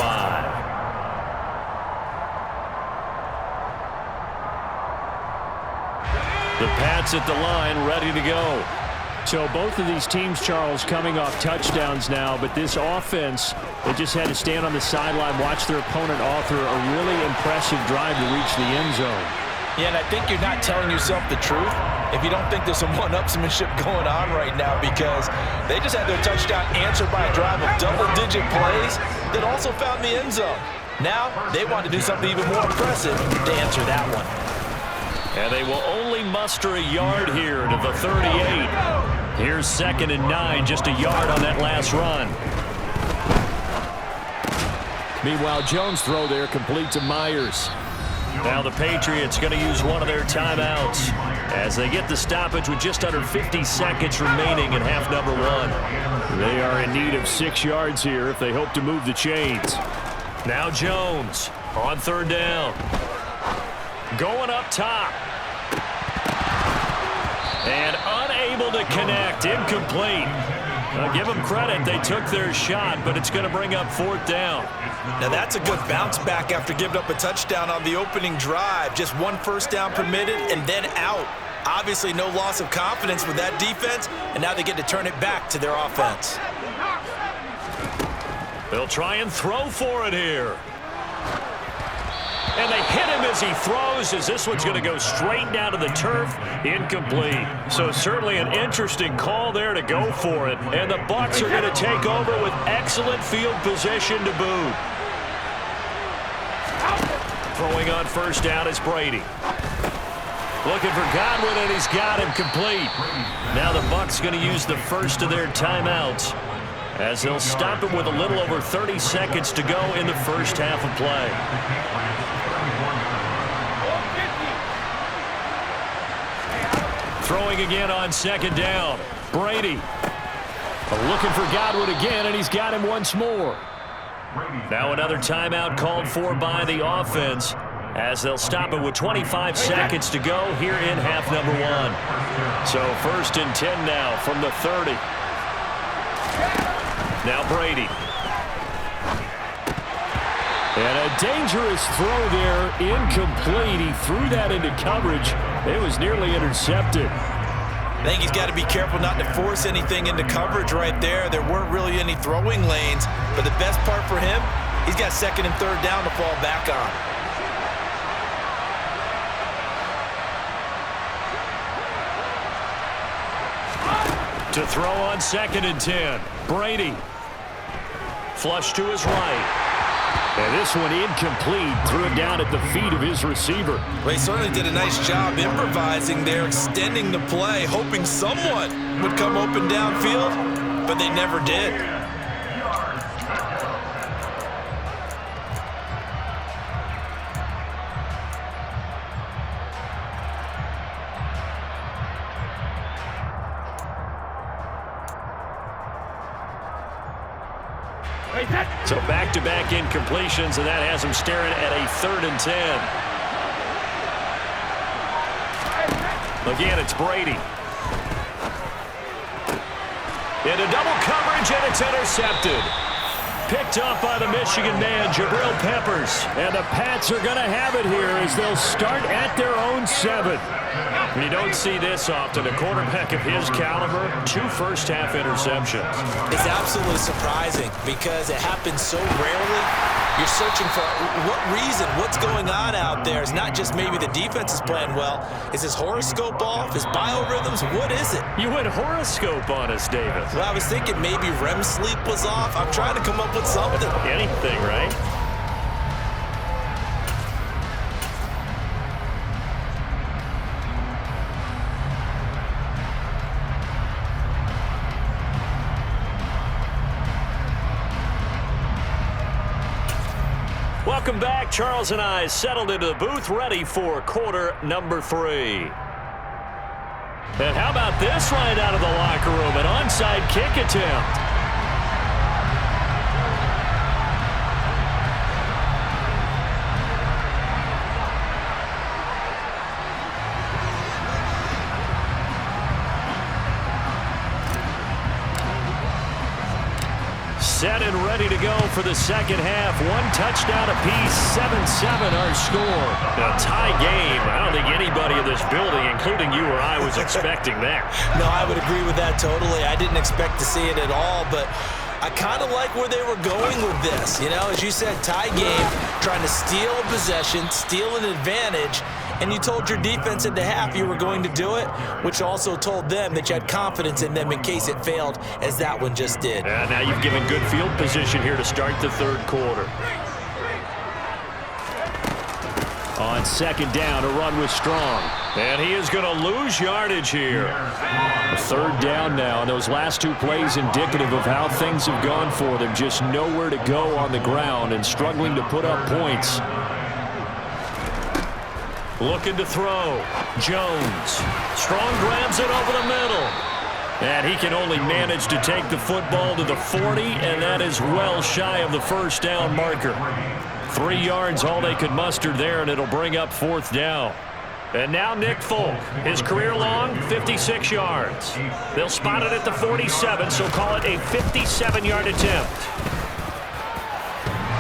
[SPEAKER 1] The Pats at the line, ready to go.
[SPEAKER 7] So both of these teams, Charles, coming off touchdowns now, but this offense, they just had to stand on the sideline, watch their opponent author a really impressive drive to reach the end zone.
[SPEAKER 5] Yeah, and I think you're not telling yourself the truth if you don't think there's some one-upsmanship going on right now, because they just had their touchdown answered by a drive of double-digit plays that also found the end zone. Now they want to do something even more impressive to answer that one.
[SPEAKER 1] And they will only muster a yard here to the 38. Here's 2nd and 9, just a yard on that last run.
[SPEAKER 7] Meanwhile, Jones' throw there complete to Myers.
[SPEAKER 1] Now the Patriots going to use one of their timeouts as they get the stoppage with just under 50 seconds remaining in half number 1.
[SPEAKER 7] They are in need of 6 yards here if they hope to move the chains.
[SPEAKER 1] Now Jones on 3rd down. Going up top. And unable to connect. Incomplete. Give them credit. They took their shot, but it's going to bring up 4th down.
[SPEAKER 4] Now that's a good bounce back after giving up a touchdown on the opening drive. Just 1 first down permitted and then out. Obviously no loss of confidence with that defense, and now they get to turn it back to their offense.
[SPEAKER 1] They'll try and throw for it here. And they hit him as he throws, as this one's going to go straight down to the turf. Incomplete. So certainly an interesting call there to go for it. And the Bucs are going to take over with excellent field position to boot. Throwing on 1st down is Brady. Looking for Godwin, and he's got him complete. Now the Bucs going to use the first of their timeouts as they'll stop it with a little over 30 seconds to go in the first half of play. Throwing again on 2nd down. Brady looking for Godwin again, and he's got him once more. Now another timeout called for by the offense as they'll stop it with 25 seconds to go here in half number 1. So 1st and 10 now from the 30. Now Brady.
[SPEAKER 7] And a dangerous throw there, incomplete. He threw that into coverage. It was nearly intercepted.
[SPEAKER 4] I think he's got to be careful not to force anything into coverage right there. There weren't really any throwing lanes, but the best part for him, he's got 2nd and 3rd down to fall back on.
[SPEAKER 1] To throw on 2nd and 10. Brady. Flush to his right.
[SPEAKER 7] And this one incomplete. Threw it down at the feet of his receiver.
[SPEAKER 4] Well, he certainly did a nice job improvising there, extending the play, hoping someone would come open downfield, but they never did.
[SPEAKER 1] So back-to-back incompletions, and that has him staring at a 3rd and 10. Again, it's Brady. Into double coverage, and it's intercepted. Picked off by the Michigan man, Jabril Peppers.
[SPEAKER 7] And the Pats are going to have it here as they'll start at their own 7.
[SPEAKER 1] You don't see this often. A quarterback of his caliber, 2 first-half interceptions.
[SPEAKER 2] It's absolutely surprising because it happens so rarely. You're searching for what reason, what's going on out there. It's not just maybe the defense is playing well. Is his horoscope off? His biorhythms? What is it?
[SPEAKER 1] You went horoscope on us, David.
[SPEAKER 2] Well, I was thinking maybe REM sleep was off. I'm trying to come up with something.
[SPEAKER 1] Anything, right? Welcome back. Charles and I settled into the booth, ready for quarter number 3. And how about this right out of the locker room? An onside kick attempt. set and ready to go for the second half. One touchdown apiece, 7-7 our score. A tie game. I don't think anybody in this building, including you or I, was expecting that.
[SPEAKER 2] No, I would agree with that totally. I didn't expect to see it at all, but I kind of like where they were going with this. You know, as you said, tie game, trying to steal a possession, steal an advantage, and you told your defense at the half you were going to do it, which also told them that you had confidence in them in case it failed, as that one just did.
[SPEAKER 1] And now you've given good field position here to start the third quarter. On second down, a run with Strong. And he is going to lose yardage here. A third down now, and those last two plays indicative of how things have gone for them. Just nowhere to go on the ground and struggling to put up points. Looking to throw. Jones. Strong grabs it over the middle. And he can only manage to take the football to the 40, and that is well shy of the first down marker. 3 yards all they could muster there, and it'll bring up fourth down. And now Nick Folk. His career long, 56 yards. They'll spot it at the 47, so call it a 57-yard attempt.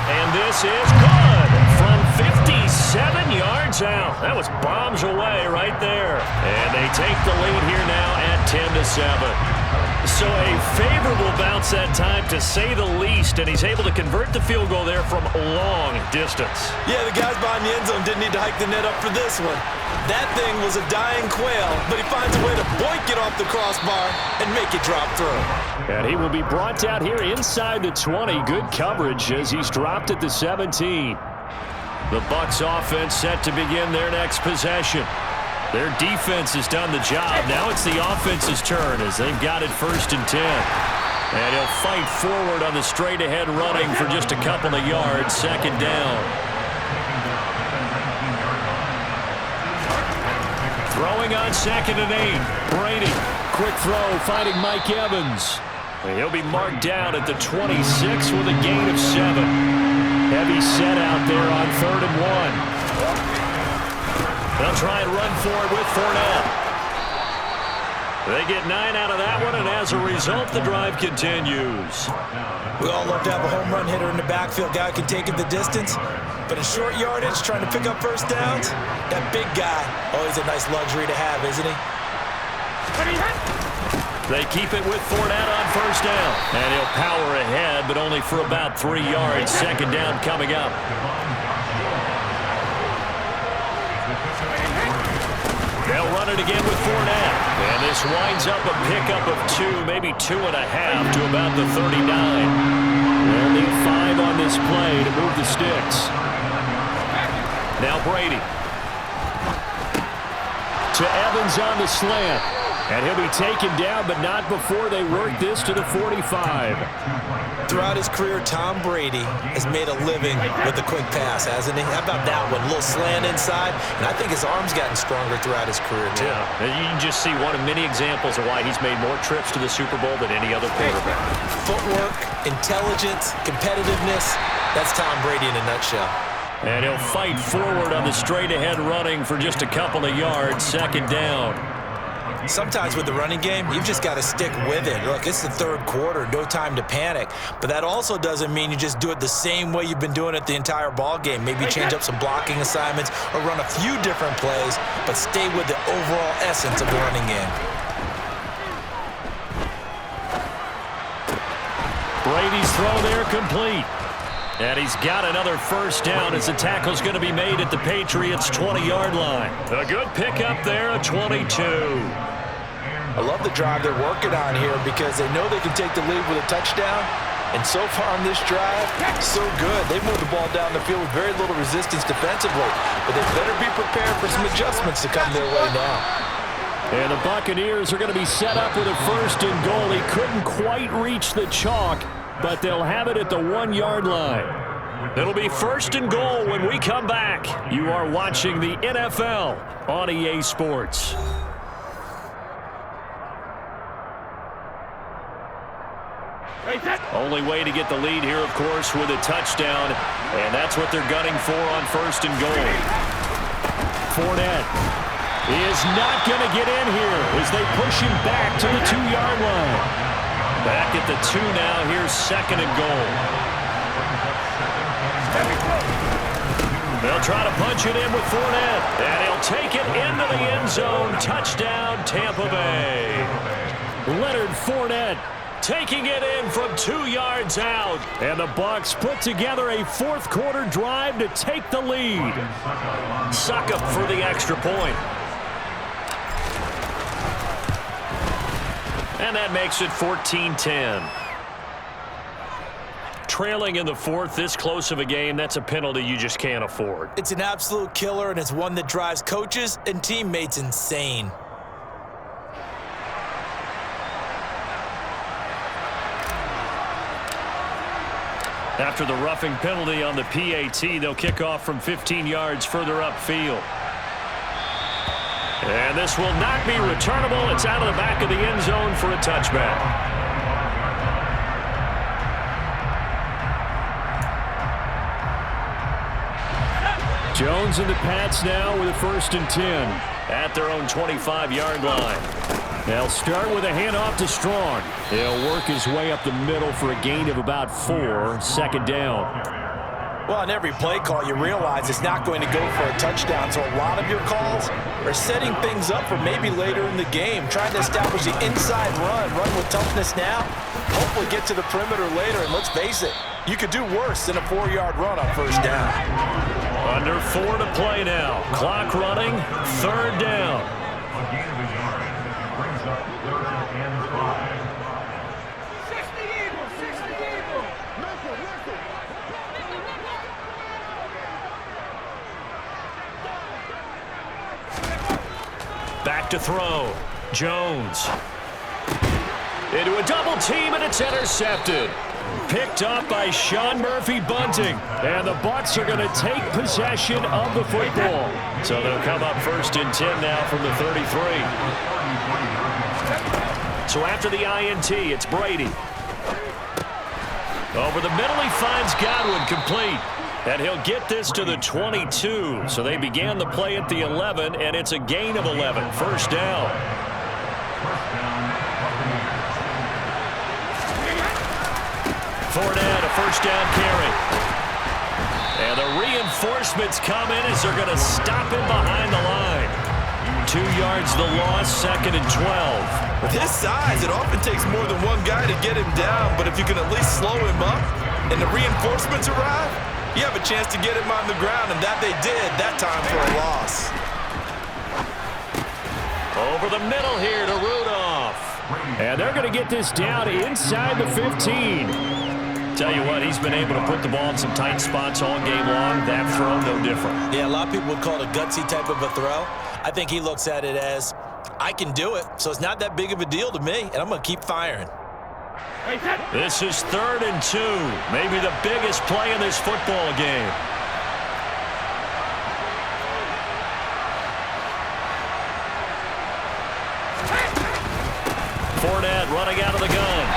[SPEAKER 1] And this is good from 57 yards out. That was bombs away right there. And they take the lead here now at 10-7. So a favorable bounce that time, to say the least, and he's able to convert the field goal there from long distance.
[SPEAKER 2] Yeah, the guys behind the end zone didn't need to hike the net up for this one. That thing was a dying quail, but he finds a way to boink it off the crossbar and make it drop through.
[SPEAKER 7] And he will be brought down here inside the 20. Good coverage as he's dropped at the 17. The Bucs offense set to begin their next possession. Their defense has done the job. Now it's the offense's turn as they've got it 1st and 10. And he'll fight forward on the straight-ahead running for just a couple of yards. Second down. Throwing on 2nd and 8. Brady. Quick throw finding Mike Evans. And he'll be marked down at the 26 with a gain of 7. Heavy set out there on 3rd and 1. They'll try and run for it with Fournette. They get 9 out of that one, and as a result, the drive continues.
[SPEAKER 2] We all love to have a home run hitter in the backfield. Guy can take it the distance, but in short yardage, trying to pick up first downs, that big guy, always a nice luxury to have, isn't he?
[SPEAKER 1] They keep it with Fournette on 1st down, and he'll power ahead, but only for about 3 yards. Second down coming up. They'll run it again with Fournette. And this winds up a pickup of 2, maybe 2.5 to about the 39. They'll need 5 on this play to move the sticks. Now Brady. To Evans on the slant. And he'll be taken down, but not before they work this to the 45.
[SPEAKER 2] Throughout his career, Tom Brady has made a living with the quick pass, hasn't he? How about that one? A little slant inside, and I think his arm's gotten stronger throughout his career, too.
[SPEAKER 1] Yeah, and you can just see one of many examples of why he's made more trips to the Super Bowl than any other quarterback.
[SPEAKER 2] Footwork, intelligence, competitiveness, that's Tom Brady in a nutshell.
[SPEAKER 1] And he'll fight forward on the straight-ahead running for just a couple of yards. Second down.
[SPEAKER 2] Sometimes with the running game, you've just got to stick with it. Look, it's the third quarter, no time to panic. But that also doesn't mean you just do it the same way you've been doing it the entire ball game. Maybe change up some blocking assignments or run a few different plays, but stay with the overall essence of the running game.
[SPEAKER 1] Brady's throw there complete. And he's got another first down as the tackle's going to be made at the Patriots' 20-yard line. A good pickup there, a 22.
[SPEAKER 5] I love the drive they're working on here because they know they can take the lead with a touchdown. And so far on this drive, so good. They've moved the ball down the field with very little resistance defensively. But they better be prepared for some adjustments to come their way now.
[SPEAKER 7] And the Buccaneers are going to be set up with a 1st and goal. He couldn't quite reach the chalk, but they'll have it at the 1-yard line. It'll be 1st and goal when we come back. You are watching the NFL on EA Sports. Only way to get the lead here, of course, with a touchdown, and that's what they're gunning for on 1st and goal. Fournette is not going to get in here as they push him back to the 2-yard line.
[SPEAKER 1] Back at the 2 now. Here's 2nd and goal. They'll try to punch it in with Fournette. And he'll take it into the end zone. Touchdown, Tampa Bay. Leonard Fournette taking it in from 2 yards out. And the Bucs put together a fourth-quarter drive to take the lead. Suck up for the extra point. And that makes it 14-10. Trailing in the fourth, this close of a game, that's a penalty you just can't afford.
[SPEAKER 2] It's an absolute killer, and it's one that drives coaches and teammates insane.
[SPEAKER 1] After the roughing penalty on the PAT, they'll kick off from 15 yards further upfield. And this will not be returnable. It's out of the back of the end zone for a touchback. Jones and the Pats now with a 1st and 10 at their own 25-yard line. They'll start with a handoff to Strong. He'll work his way up the middle for a gain of about 4, 2nd down.
[SPEAKER 5] Well, on every play call, you realize it's not going to go for a touchdown, so a lot of your calls are setting things up for maybe later in the game, trying to establish the inside run with toughness now, hopefully get to the perimeter later, and let's face it, you could do worse than a 4-yard run on 1st down.
[SPEAKER 1] Under 4 to play now. Clock running, 3rd down.
[SPEAKER 6] A gain of a yard brings up 3rd and 5.
[SPEAKER 1] Back to throw. Jones. Into a double team, and it's intercepted. Picked up by Sean Murphy-Bunting. And the Bucs are going to take possession of the football. So they'll come up 1st and 10 now from the 33. So after the INT, it's Brady. Over the middle, he finds Godwin complete. And he'll get this to the 22. So they began the play at the 11, and it's a gain of 11. 1st down. Fournette, a 1st down carry. And the reinforcements come in as they're going to stop him behind the line. 2 yards the loss, 2nd and 12.
[SPEAKER 4] With his size, it often takes more than one guy to get him down, but if you can at least slow him up and the reinforcements arrive, you have a chance to get him on the ground, and that they did that time for a loss.
[SPEAKER 1] Over the middle here to Rudolph.
[SPEAKER 7] And they're going to get this down inside the 15.
[SPEAKER 1] Tell you what, he's been able to put the ball in some tight spots all game long. That throw, no different.
[SPEAKER 2] Yeah, a lot of people would call it a gutsy type of a throw. I think he looks at it as, I can do it, so it's not that big of a deal to me, and I'm going to keep firing.
[SPEAKER 1] This is 3rd and 2. Maybe the biggest play in this football game. Fournette running out of the gun.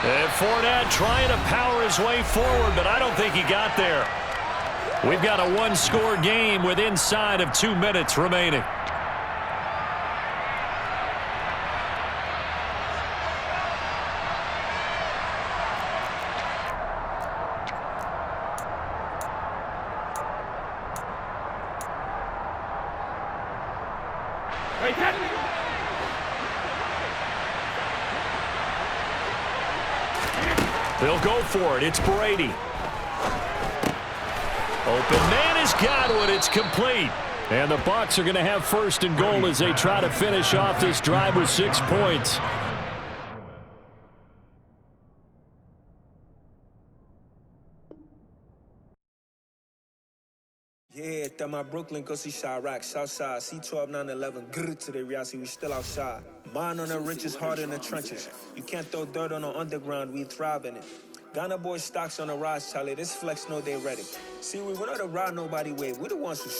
[SPEAKER 1] And Fournette trying to power his way forward, but I don't think he got there. We've got a 1-score game with inside of 2 minutes remaining. They'll go for it. It's Brady. Open man is Godwin. It's complete.
[SPEAKER 7] And the Bucs are going to have 1st and goal as they try to finish off this drive with 6 points.
[SPEAKER 8] Yeah, that my Brooklyn, go see Chirac, Southside, C12, 911, grrr to the reality, we still outside. Mine on the riches, hard in the trenches. You can't throw dirt on the underground, we thrive in it. Ghana boys stocks on the rise, Charlie, this flex know they ready. See, we don't ride nobody wave, we the ones who